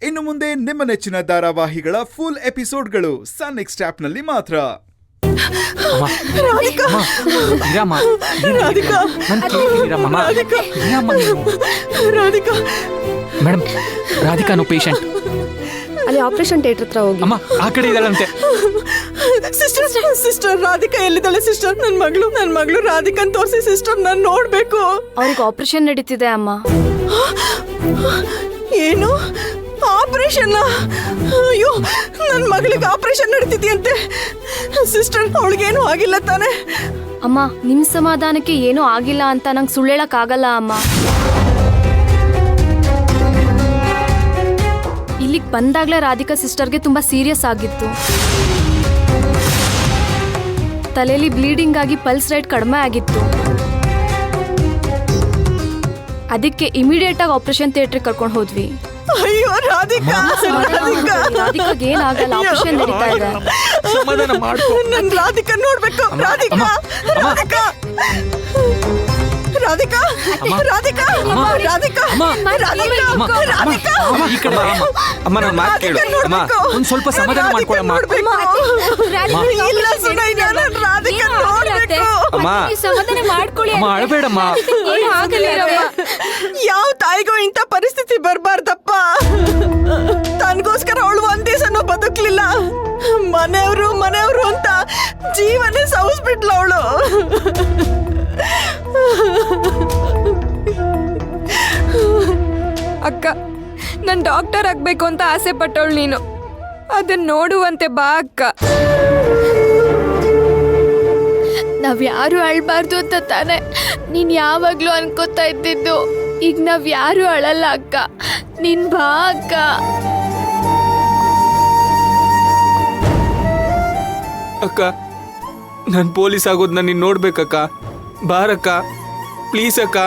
ಇನ್ನು ಮುಂದೆ ನಿಮ್ಮ ನೆಚ್ಚಿನ ಧಾರಾವಾಹಿಗಳ ಫುಲ್ ಎಪಿಸೋಡ್ಗಳು ಸನ್ ನೆಕ್ಸ್ಟ್ ಆಪ್ನಲ್ಲಿ ಮಾತ್ರ. ಮೇಡಮ್, ರಾಧಿಕಾನು ಪೇಷಂಟ್. ಅಲ್ಲಿ ಆಪರೇಷನ್ ಥಿಯೇಟರ್ ಹತ್ರ ಹೋಗಿ. ಅಮ್ಮ ಆ ಕಡೆ ಇದ್ದಾಳಂತೆ. ಸಿಸ್ಟರ್ ರಾಧಿಕಾ ಎಲ್ಲಿದ್ದಾಳೆ ಸಿಸ್ಟರ್? ನನ್ನ ಮಗಳು ರಾಧಿಕಾನ್ ತೋರಿಸಿ ಸಿಸ್ಟರ್, ನಾನು ನೋಡ್ಬೇಕು. ಅವ್ರಿಗೆ ಆಪರೇಷನ್ ನಡೀತಿದೆ ಅಮ್ಮ. ಏನು ಆಪರೇಷನ್? ಅಯ್ಯೋ, ನನ್ನ ಮಗಳಿಗೆ ಆಪರೇಷನ್ ನಡೀತಿದೆಯಂತೆ ಸಿಸ್ಟರ್. ಅವಳಿಗೇನು ಆಗಿಲ್ಲ ತಾನೆ? ಅಮ್ಮ, ನಿಮ್ ಸಮಾಧಾನಕ್ಕೆ ಏನೂ ಆಗಿಲ್ಲ ಅಂತ ನಂಗೆ ಸುಳ್ಳು ಹೇಳಕ್ ಆಗಲ್ಲ ಅಮ್ಮ. ಇಲ್ಲಿಗೆ ಬಂದಾಗ್ಲೇ ರಾಧಿಕಾ ಸಿಸ್ಟರ್ಗೆ ತುಂಬಾ ಸೀರಿಯಸ್ ಆಗಿತ್ತು. ತಲೆಯಲ್ಲಿ ಬ್ಲೀಡಿಂಗ್ ಆಗಿ ಪಲ್ಸ್ ರೇಟ್ ಕಡಿಮೆ ಆಗಿತ್ತು. ಅದಕ್ಕೆ ಇಮಿಡಿಯೇಟ್ ಆಗಿ ಆಪರೇಷನ್ ಥಿಯೇಟರ್ ಕರ್ಕೊಂಡು ಹೋದ್ವಿ. ಅಯ್ಯೋ ರಾಧಿಕಾ, ರಾಧಿಕಾಗೆ ಏನಾಗಲ್ಲ, ಆಪರೇಷನ್ ನಡೀತಾ ಇದೆ. ಸಮಾಧಾನ ಮಾಡ್ಕೊ. ನನ್ ರಾಧಿಕಾ ನೋಡ್ಬೇಕು. ರಾಧಿಕಾ ರಾಧಿಕಾ ರಾಧಿಕಾ ರಾಧಿಕಾ ರಾಧಿಕಾ ರಾಧಿಕಾ ಈ ಕಡೆ ಬಾ ಅಮ್ಮ. ಅಮ್ಮ, ನನ್ನ ಮಾತು ಕೇಳು ಅಮ್ಮ. ಒಂದ್ ಸ್ವಲ್ಪ ಸಮಾಧಾನ ಮಾಡ್ಕೊಳಮ್ಮ. ಇಲ್ಲ ಸುನೈನಾ, ನನ್ ರಾಧಿಕಾ ನೋಡ್ಬೇಕು. ಅಮ್ಮ, ಸಮಾಧಾನ ಮಾಡ್ಕೊಳ್ಳಿ. ಅಮ್ಮ ಅಳಬೇಡಮ್ಮ. ಯಾವ ತಾಯಿಗೂ ಇಂಥ ಪರಿಸ್ಥಿತಿ ಬರ್ಬಾರ್ದಪ್ಪ. ತನ್ಗೋಸ್ಕರ ಅವಳು ಒಂದ್ ದಿವಸನೂ ಬದುಕ್ಲಿಲ್ಲ. ಮನೆಯವರು ಅಂತ ಜೀವನೇ ಸೌಸ್ಬಿಟ್ಲ ಅವಳು. ಅಕ್ಕ, ನಾನು ಡಾಕ್ಟರ್ ಆಗ್ಬೇಕು ಅಂತ ಆಸೆ ಪಟ್ಟವಳು ನೀನು. ಅದನ್ನ ನೋಡುವಂತೆ ಬಾ ಅಕ್ಕ. ನಾವ್ ಯಾರು ಅಳ್ಬಾರ್ದು ಅಂತ ತಾನೆ ನೀನ್ ಯಾವಾಗ್ಲೂ ಅನ್ಕೋತಾ ಇದ್ದಿದ್ದು. ಈಗ ನಾವ್ ಯಾರು ಅಳಲ್ಲ ಅಕ್ಕ. ನೀನ್ ಬಾ ಅಕ್ಕ. ಅಕ್ಕ, ನಾನು ಪೊಲೀಸ್ ಆಗೋದನ್ನ ನೀನು ನೋಡ್ಬೇಕಕ್ಕ. ಬಾರಕ್ಕ, ಪ್ಲೀಸ್ ಅಕ್ಕ.